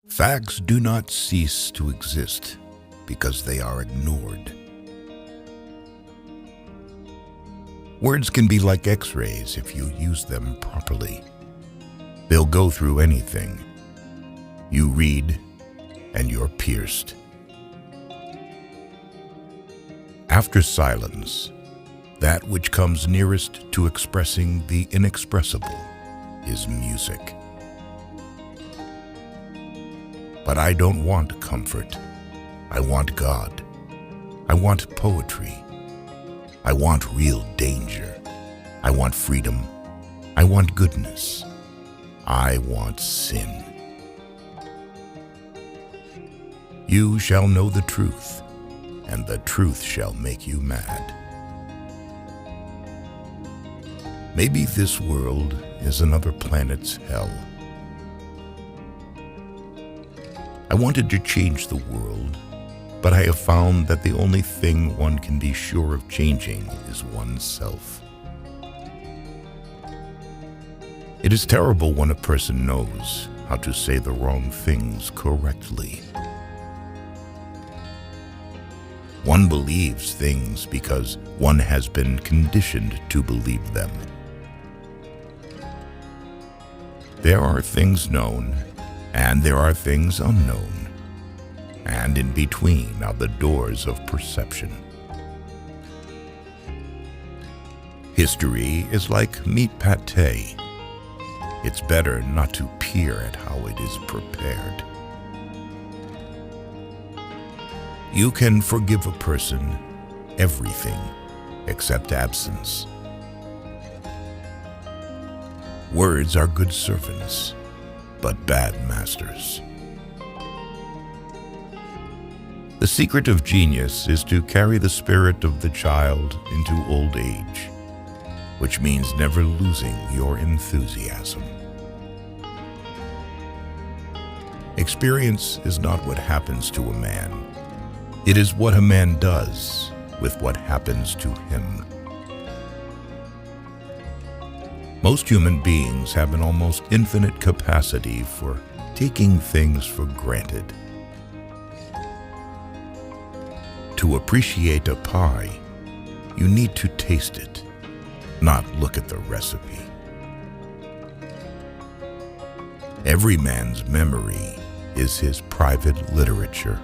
Facts do not cease to exist because they are ignored. Words can be like X-rays if you use them properly. They'll go through anything. You read, and you're pierced. After silence, that which comes nearest to expressing the inexpressible is music. But I don't want comfort. I want God. I want poetry. I want real danger. I want freedom. I want goodness. I want sin. You shall know the truth, and the truth shall make you mad. Maybe this world is another planet's hell. I wanted to change the world, but I have found that the only thing one can be sure of changing is oneself. It is terrible when a person knows how to say the wrong things correctly. One believes things because one has been conditioned to believe them. There are things known, and there are things unknown, and in between are the doors of perception. History is like meat pâté. It's better not to peer at how it is prepared. You can forgive a person everything except absence. Words are good servants, but bad masters. The secret of genius is to carry the spirit of the child into old age, which means never losing your enthusiasm. Experience is not what happens to a man. It is what a man does with what happens to him. Most human beings have an almost infinite capacity for taking things for granted. To appreciate a pie, you need to taste it, not look at the recipe. Every man's memory is his private literature.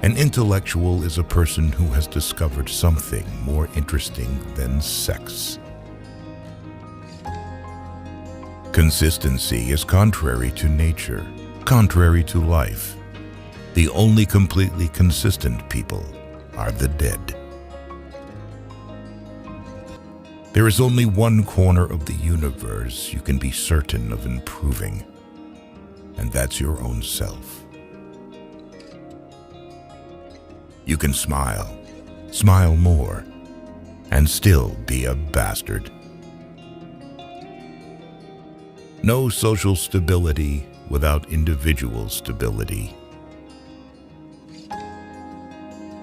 An intellectual is a person who has discovered something more interesting than sex. Consistency is contrary to nature, contrary to life. The only completely consistent people are the dead. There is only one corner of the universe you can be certain of improving, and that's your own self. You can smile, smile more, and still be a bastard. No social stability without individual stability.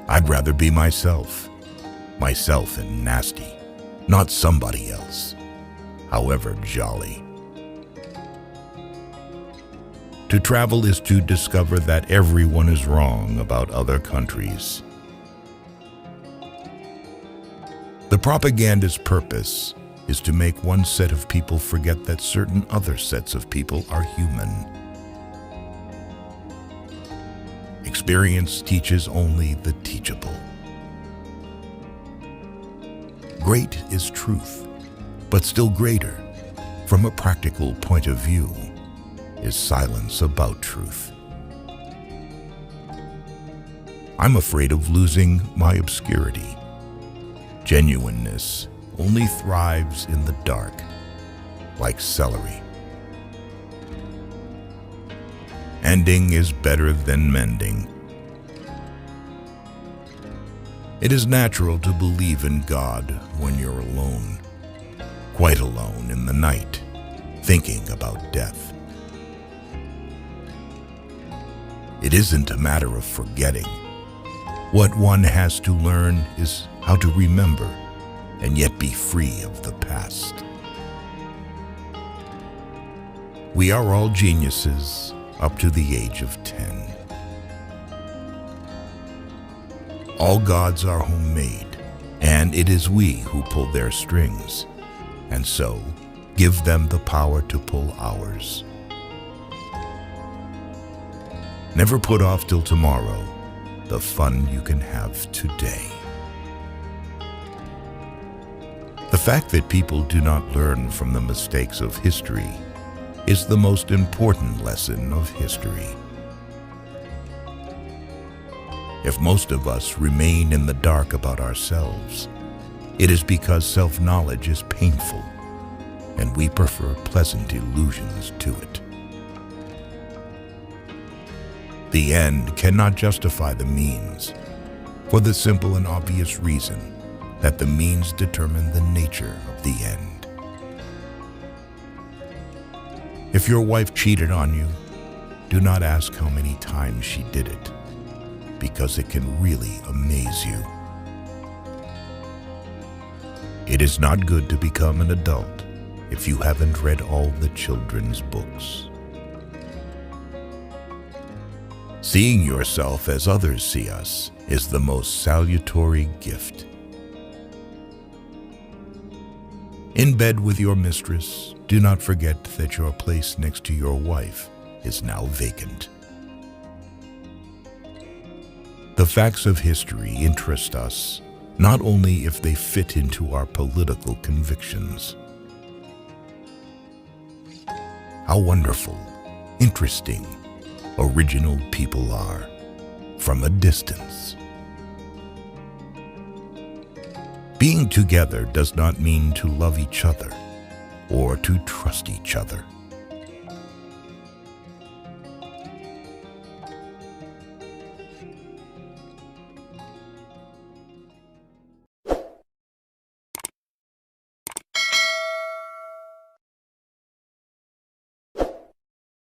I'd rather be myself and nasty, not somebody else, however jolly. To travel is to discover that everyone is wrong about other countries. The propagandist's purpose is to make one set of people forget that certain other sets of people are human. Experience teaches only the teachable. Great is truth, but still greater, from a practical point of view, is silence about truth. I'm afraid of losing my obscurity. Genuineness only thrives in the dark, like celery. Ending is better than mending. It is natural to believe in God when you're alone, quite alone in the night, thinking about death. It isn't a matter of forgetting. What one has to learn is how to remember and yet be free of the past. We are all geniuses up to the age of 10. All gods are homemade, and it is we who pull their strings, and so give them the power to pull ours. Never put off till tomorrow the fun you can have today. The fact that people do not learn from the mistakes of history is the most important lesson of history. If most of us remain in the dark about ourselves, it is because self-knowledge is painful, and we prefer pleasant illusions to it. The end cannot justify the means, for the simple and obvious reason that the means determine the nature of the end. If your wife cheated on you, do not ask how many times she did it, because it can really amaze you. It is not good to become an adult if you haven't read all the children's books. Seeing yourself as others see us is the most salutary gift. In bed with your mistress, do not forget that your place next to your wife is now vacant. The facts of history interest us not only if they fit into our political convictions. How wonderful, interesting, original people are from a distance. Being together does not mean to love each other or to trust each other.